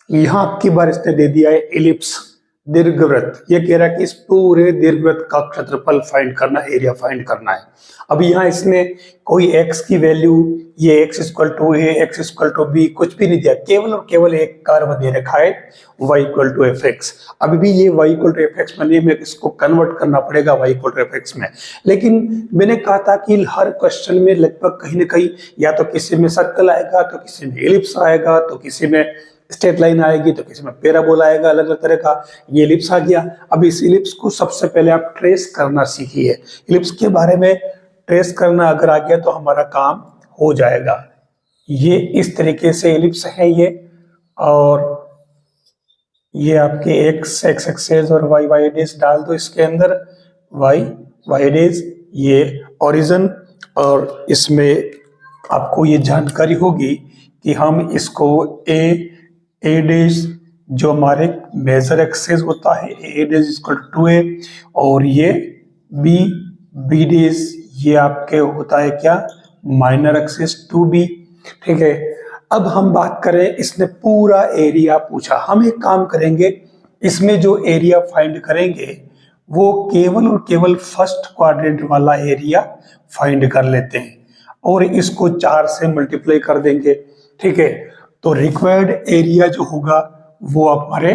यहाँ आपकी बार इसने दे दिया है एलिप्स, दीर्घवृत्त। ये कह रहा है कि इस पूरे दीर्घवृत्त का क्षेत्रफल फाइंड करना, एरिया फाइंड करना है। अब यहाँ इसने कोई x की वैल्यू, ये x equal to a, x equal to b कुछ भी नहीं दिया, केवल और केवल एक कर्व दे रखा है y इक्वल टू fx। अभी भी ये y इक्वल टू fx में नहीं, मैं इसको कन्वर्ट करना पड़ेगा y इक्वल टू fx में। लेकिन मैंने कहा था कि हर क्वेश्चन में लगभग कहीं ना कहीं या तो किसी में सर्कल आएगा, तो किसी में एलिप्स आएगा, तो किसी में स्ट्रेट लाइन आएगी, तो किसी में पैराबोला आएगा, अलग अलग तरह का। ये इलिप्स आ गया। अब इस इलिप्स को सबसे पहले आप ट्रेस करना सीखिए। इलिप्स के बारे में ट्रेस करना अगर आ गया तो हमारा काम हो जाएगा। ये इस तरीके से इलिप्स है ये, और ये आपके x एक्सेस और y डेज डाल दो इसके अंदर, y डेज, ये ओरिजिन। और इसमें आपको ये जानकारी होगी कि हम इसको ए डेज जो हमारे मेजर एक्सेस होता है, ए डेज इक्वल टू ए, और ये बी डेज ये आपके होता है क्या, माइनर एक्सेस टू बी। ठीक है, अब हम बात करें, इसने पूरा एरिया पूछा। हम एक काम करेंगे, इसमें जो एरिया फाइंड करेंगे वो केवल और केवल फर्स्ट क्वाड्रेंट वाला एरिया फाइंड कर लेते हैं और इसको 4 से मल्टीप्लाई कर देंगे। ठीक है, तो रिक्वायर्ड एरिया जो होगा वो हमारे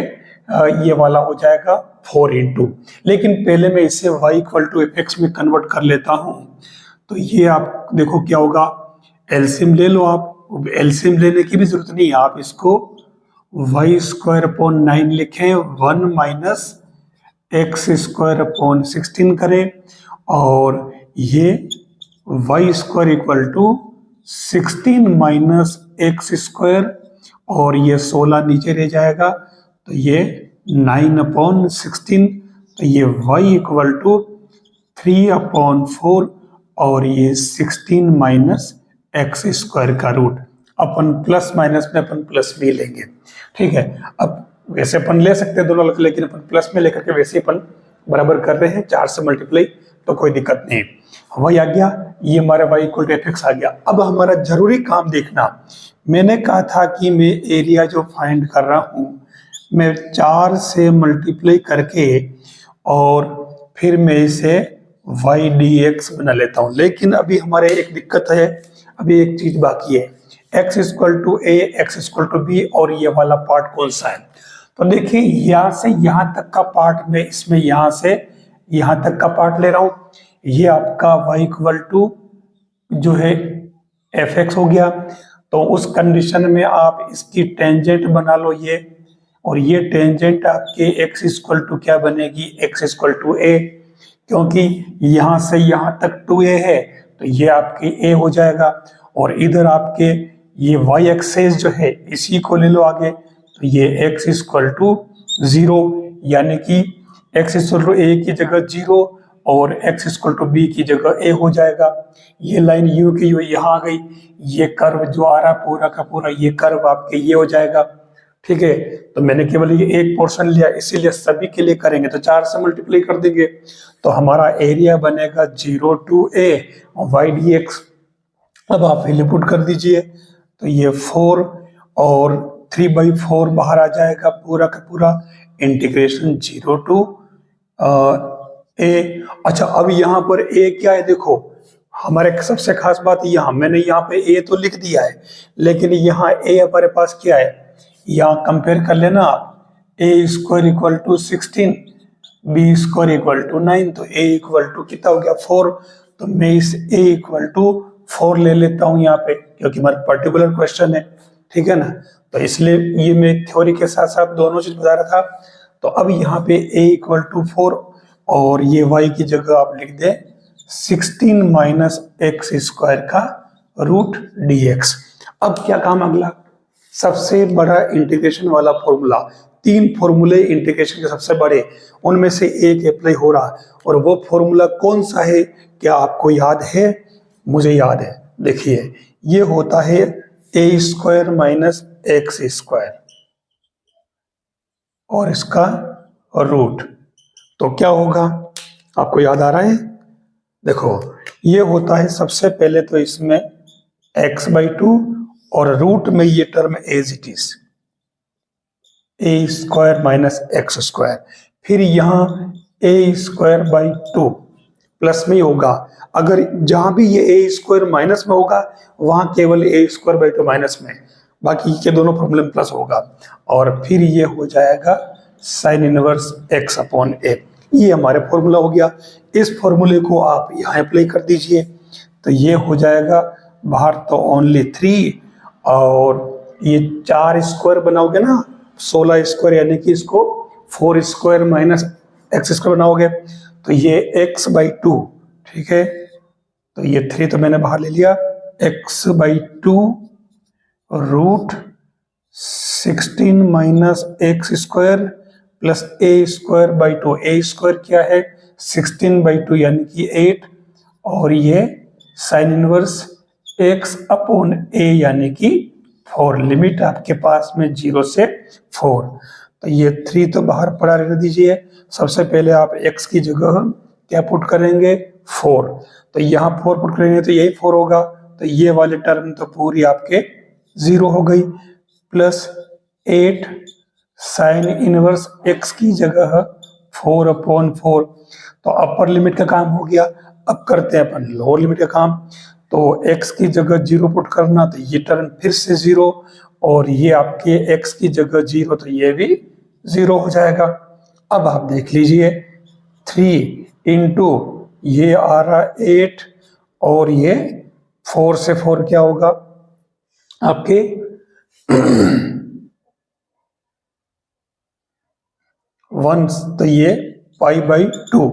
ये वाला हो जाएगा 4 इंटू। लेकिन पहले मैं इसे y इक्वल टू fx में कन्वर्ट कर लेता हूं। तो ये आप देखो क्या होगा, एलसीएम ले लो आप। एलसीएम लेने की भी जरूरत नहीं है, आप इसको y स्क्वायर अपॉन 9 लिखें, 1 माइनस एक्स स्क्वायर अपॉन 16 करें, और ये y square equal to 16 minus x square, और ये 16 नीचे रह जाएगा, तो ये 9 अपॉन 16, तो ये y इक्वल टू 3 अपॉन 4, और ये 16 माइनस एक्स स्क्वायर का रूट। अपन प्लस माइनस में अपन प्लस भी लेंगे। ठीक है, अब वैसे अपन ले सकते हैं दोनों अलग, लेकिन अपन प्लस में लेकर के वैसे अपन बराबर कर रहे हैं, 4 से मल्टीप्लाई, तो कोई दिक्कत नहीं। वही आ गया, ये हमारा y इक्वल टू fx आ गया। अब हमारा जरूरी काम देखना, मैंने कहा था कि मैं एरिया जो फाइंड कर रहा हूं मैं 4 से मल्टीप्लाई करके और फिर मैं इसे y dx बना लेता हूं। लेकिन अभी हमारे एक दिक्कत है, अभी एक चीज बाकी है, x equal to a, x equal to b, और ये वाला पार्ट कौन सा है। तो देखिए, यहां से यहां तक का पार्ट मैं इसमें यहां से यहां तक का पार्ट ले रहा हूं। ये आपका y इक्वल टू जो है fx हो गया। तो उस कंडीशन में आप इसकी टेंजेंट बना लो ये, और ये टेंजेंट आपके x इक्वल टू क्या बनेगी, x इक्वल टू a, क्योंकि यहां से यहां तक 2a है, तो ये आपके a हो जाएगा। और इधर आपके ये y एक्सेस जो है इसी को ले लो आगे, तो ये x इक्वल टू 0, यानी कि x इक्वल टू a की जगह 0 और x इक्वल टू b की जगह a हो जाएगा। ये लाइन u की यू यहाँ आ गई, ये कर्व जो आ रहा पूरा का पूरा ये कर्व आपके ये हो जाएगा। ठीक है, तो मैंने केवल ये एक पोर्शन लिया, इसीलिए सभी के लिए करेंगे तो 4 से मल्टीप्लाई कर देंगे, तो हमारा एरिया बनेगा 0 टू a y dx। अब आप वैल्यू पुट कर दीजिए, तो ये 4 और 3/4 बाहर आ जाएगा पूरा का पूरा, इंटीग्रेशन 0 टू a। अच्छा, अब यहाँ पर a क्या है, देखो हमारे सबसे खास बात यहाँ, मैंने यहाँ पे a तो लिख दिया है, लेकिन यहाँ a हमारे पास क्या है, यहाँ कंपेयर कर लेना आप, a square equal to 16, b square equal to 9, तो a इक्वल टू कितना हो गया 4। तो मैं इस a इक्वल टू 4 ले लेता हूँ यहाँ पे, क्योंकि हमारा पर्टिकुलर क्वेश्चन है। ठीक है ना, तो इसलिए ये मैं थ्योरी के साथ साथ दोनों चीज बता रहा था। तो अब यहाँ पे a इक्वल टू 4, और ये y की जगह आप लिख दे 16 माइनस एक्स स्क्वायर का रूट dx। अब क्या काम अगला, सबसे बड़ा इंटीग्रेशन वाला फॉर्मूला, 3 फॉर्मूले इंटीग्रेशन के सबसे बड़े, उनमें से एक अप्लाई हो रहा, और वो फॉर्मूला कौन सा है, क्या आपको याद है? मुझे याद है, देखिए ये होता है a square minus x square और इसका रूट। तो क्या होगा, आपको याद आ रहा है? देखो ये होता है सबसे पहले तो इसमें x/2 और रूट में ये term as it is, a square minus x square, फिर यहाँ ए स्क्वायर बाई 2 प्लस में ही होगा। अगर जहां भी ये ए स्क्वायर माइनस में होगा वहां केवल ए स्क्वायर बाई 2 माइनस में, बाकी के दोनों प्रॉब्लम प्लस होगा। और फिर ये हो जाएगा साइन इनवर्स एक्स अपॉन ए। ये हमारे फॉर्मूला हो गया। इस फॉर्मूले को आप यहाँ अप्लाई कर दीजिए तो ये हो जाएगा, बाहर तो ओनली 3 और ये 4 स्क्वायर बनाओगे ना 16 स्क्वायर, यानी कि इसको 4 स्क्वायर माइनस एक्स स्क्वायर बनाओगे तो ये x बाई 2, ठीक है। तो ये 3 तो मैंने बाहर ले लिया, x by 2 root 16 minus x square plus a square by 2। A square क्या है 16 बाई 2 यानी कि 8, और ये साइन इनवर्स x अपॉन ए यानी कि 4। लिमिट आपके पास में 0 से 4। तो ये 3 तो बाहर पड़ा रहने दीजिए। सबसे पहले आप x की जगह क्या पुट करेंगे 4, तो यहाँ 4 पुट करेंगे तो यही 4 होगा। तो ये वाली टर्म तो पूरी आपके 0 हो गई, प्लस 8 साइन इनवर्स x की जगह 4 अपॉन 4। तो अपर लिमिट का काम हो गया। अब करते हैं अपन लोअर लिमिट का काम। तो x की जगह 0 पुट करना, तो ये टर्म फिर से 0, और ये आपके x की जगह 0 तो ये भी 0 हो जाएगा। अब आप देख लीजिए 3 इंटू ये आ रहा 8 और ये 4 से 4 क्या होगा आपके 1, तो ये pi by 2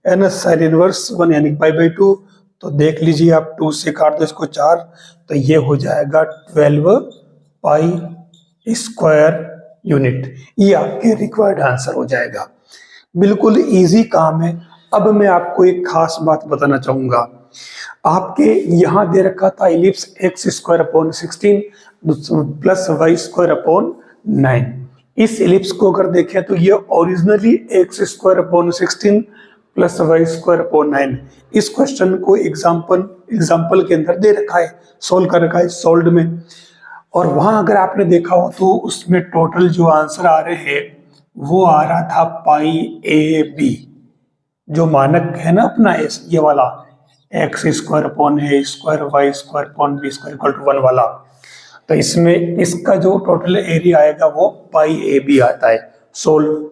n sine inverse 1 यानी पाई बाई 2। तो देख लीजिए आप 2 से काट दो इसको 4, तो ये हो जाएगा 12 पाई स्क्वायर यूनिट। ये आपके रिक्वायर्ड आंसर हो जाएगा। बिल्कुल इजी काम है। अब मैं आपको एक खास बात बताना चाहूंगा। आपके यहाँ दे रखा था ellipse x square upon 16 plus y square upon 9। इस इलिप्स को अगर देखें तो ये originally x square upon 16 plus y square upon 9। इस क्वेश्चन को एग्जाम्पल के अंदर दे रखा है, सोल्व कर रखा है सोल्ड में। और वहां अगर आपने देखा हो तो उसमें टोटल जो आंसर आ रहे हैं वो आ रहा था पाई ए बी, जो मानक है ना अपना ये वाला x square upon a square y square upon b square equal to 1 वाला। तो इसमें इसका जो टोटल एरिया आएगा वो पाई ए बी आता है। सोल्व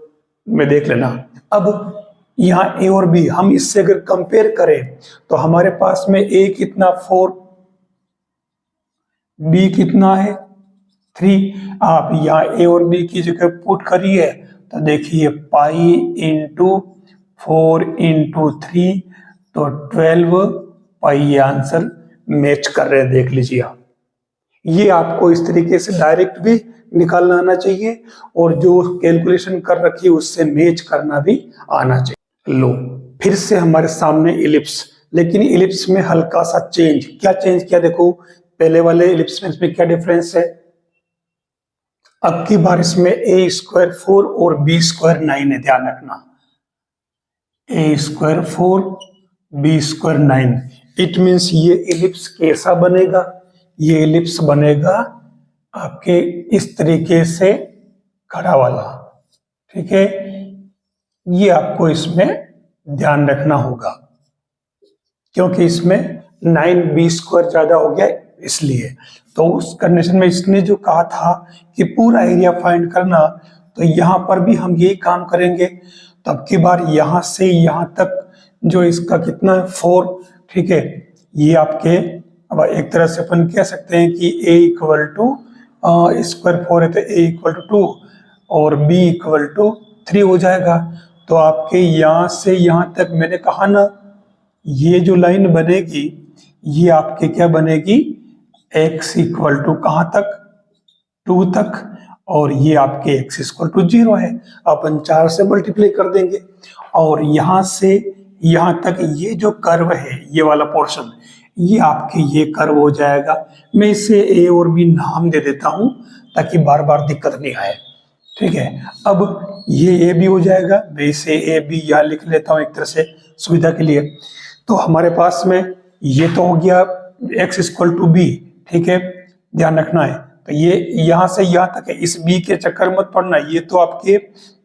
में देख लेना। अब यहाँ ए और बी हम इससे अगर कंपेयर करें तो हमारे पास में ए कितना 4, बी कितना है 3। आप यहाँ ए और बी की जगह पुट करिए तो देखिए पाई इंटू 4 इंटू 3 तो 12 पाई। ये आंसर मैच कर रहे हैं, देख लीजिए आप। ये आपको इस तरीके से डायरेक्ट भी निकालना आना चाहिए और जो कैलकुलेशन कर रखी है उससे मैच करना भी आना चाहिए। लो फिर से हमारे सामने इलिप्स, लेकिन इलिप्स में हल्का सा चेंज। क्या चेंज किया देखो, पहले वाले इलिप्स में इसमें क्या डिफरेंस है। अब की बार इसमें ए स्क्वायर 4 और बी स्क्वायर 9 है, ध्यान रखना। A square 4 B square 9। It means ये इलिप्स कैसा बनेगा, ये इलिप्स बनेगा आपके इस तरीके से खड़ा वाला, ठीक है। ये आपको इसमें ध्यान रखना होगा क्योंकि इसमें 9b स्क्वायर ज्यादा हो गया इसलिए। तो उस कंडीशन में इसने जो कहा था कि पूरा एरिया फाइंड करना, तो यहां पर भी हम यही काम करेंगे। तो अब की बार यहां से यहां तक जो इसका कितना है 4, ठीक है। ये आपके अब एक तरह से अपन कह सकते हैं कि a इक्वल टू स्क्वायर 4 है तो a इक्वल टू 2 और b इक्वल टू 3 हो जाएगा। तो आपके यहाँ से यहाँ तक मैंने कहा ना, ये जो लाइन बनेगी ये आपके क्या बनेगी x इक्वल टू कहाँ तक 2 तक, और ये आपके x इक्वल टू 0 है। अपन 4 से मल्टीप्लाई कर देंगे और यहाँ से यहाँ तक ये जो कर्व है ये वाला पोर्शन, ये आपके ये कर्व हो जाएगा। मैं इसे a और b नाम दे देता हूं ताकि बार बार दिक्कत नहीं आए, ठीक है। अब ये ए बी हो जाएगा, मैं इसे ए बी यहाँ लिख लेता हूँ एक तरह से सुविधा के लिए। तो हमारे पास में ये तो हो गया x इक्वल टू बी, ठीक है, ध्यान रखना है। तो ये यहाँ से यहाँ तक है, इस b के चक्कर मत पड़ना, ये तो आपके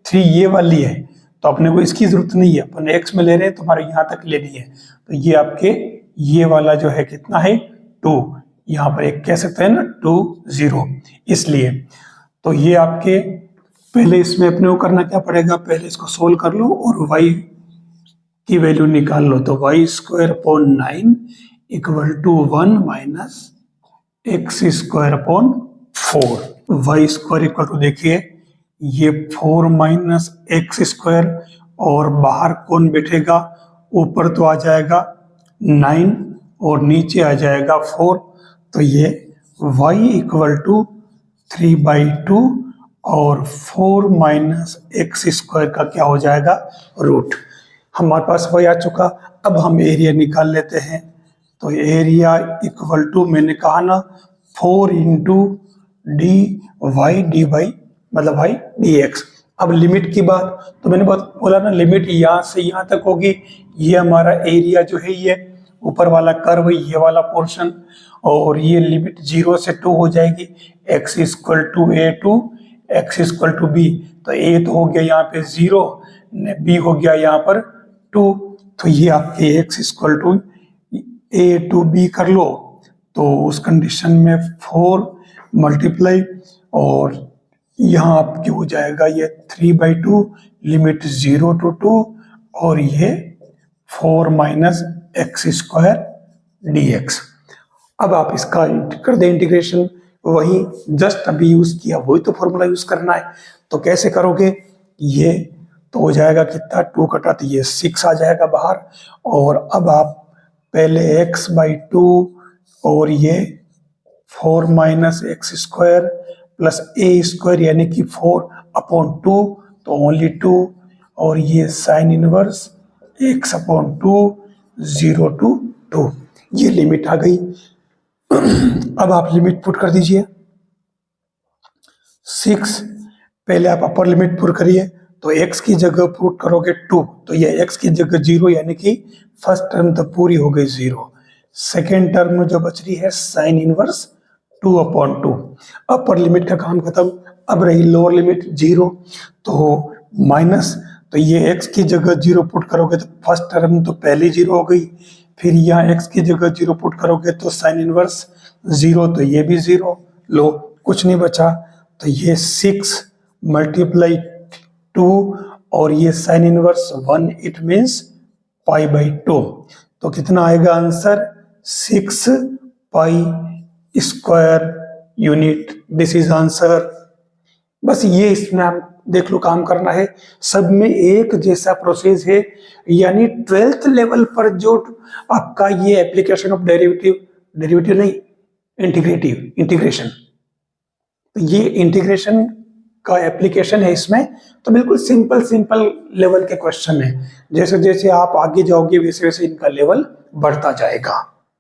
3 ये वाली है, तो अपने को इसकी जरूरत नहीं है, अपन x में ले रहे हैं तो हमारे यहाँ तक लेनी है। तो ये आपके ये वाला जो है कितना है 2, यहाँ पर एक कह सकते हैं ना 2 0, इसलिए तो ये आपके पहले इसमें अपने को करना क्या पड़ेगा, पहले इसको सोल्व कर लो और y की वैल्यू निकाल लो। तो y² 9 = 1 माइनस x² 4। y² देखिए ये 4 माइनस x² और बाहर कौन बैठेगा, ऊपर तो आ जाएगा 9 और नीचे आ जाएगा 4, तो ये y = 3/2 और 4 माइनस x² का क्या हो जाएगा रूट। हमारे पास y आ चुका, अब हम एरिया निकाल लेते हैं। तो एरिया इक्वल टू मैंने कहा ना 4 × dy मतलब भाई dx। अब लिमिट की बात, तो मैंने बोला ना लिमिट यहाँ से यहाँ तक होगी, ये हमारा एरिया जो है ये ऊपर वाला कर्व, ये वाला पोर्शन, और ये लिमिट 0 से 2 हो जाएगी, x = a to x = b। तो a तो हो गया यहाँ पे 0, b हो गया यहाँ पर 2, तो ये आपके x = a to b कर लो। तो उस कंडीशन में 4 मल्टीप्लाई और यहाँ आपके हो जाएगा ये 3/2, लिमिट 0 to 2 और ये 4 माइनस x² dx। अब आप इसका कर दे इंटीग्रेशन, वही जस्ट अभी यूज किया वही तो फॉर्मूला यूज करना है। तो कैसे करोगे, ये तो हो जाएगा कितना 2 कटा तो ये 6 आ जाएगा बाहर, और अब आप पहले x/2 और ये 4 माइनस x² प्लस a² यानी कि 4/2, तो ओनली 2, और ये साइन इनवर्स x/2 0 to 2, ये लिमिट आ गई। अब आप लिमिट पुट कर दीजिए 6, पहले आप अपर लिमिट पुट करिए, तो x की जगह पुट करोगे 2, तो ये x की जगह 0 यानी कि फर्स्ट टर्म तो पूरी हो गई 0, सेकेंड टर्म जो बच रही है साइन इनवर्स 2/2। अपर लिमिट का काम खत्म, अब रही लोअर लिमिट 0, तो माइनस, तो ये x की जगह 0 पुट करोगे तो फर्स्ट टर्म तो पहले 0 हो गई, फिर यहाँ x की जगह 0 पुट करोगे तो साइन इनवर्स 0, तो ये भी 0, लो कुछ नहीं बचा, तो ये 6 × 2 और ये साइन इनवर्स 1, इट मीन्स π/2, तो कितना आएगा answer 6π² unit. This is answer. बस ये इसमें हम देख लो काम करना है, सब में एक जैसा प्रोसेस है, यानी 12th लेवल पर जो आपका ये एप्लीकेशन ऑफ डेरिवेटिव नहीं, इंटीग्रेशन, तो ये इंटीग्रेशन का एप्लीकेशन है इसमें, तो बिल्कुल सिंपल लेवल के क्वेश्चन है, जैसे जैसे आप आगे जाओगे वैसे वैसे इनका लेवल बढ़ता जाएगा।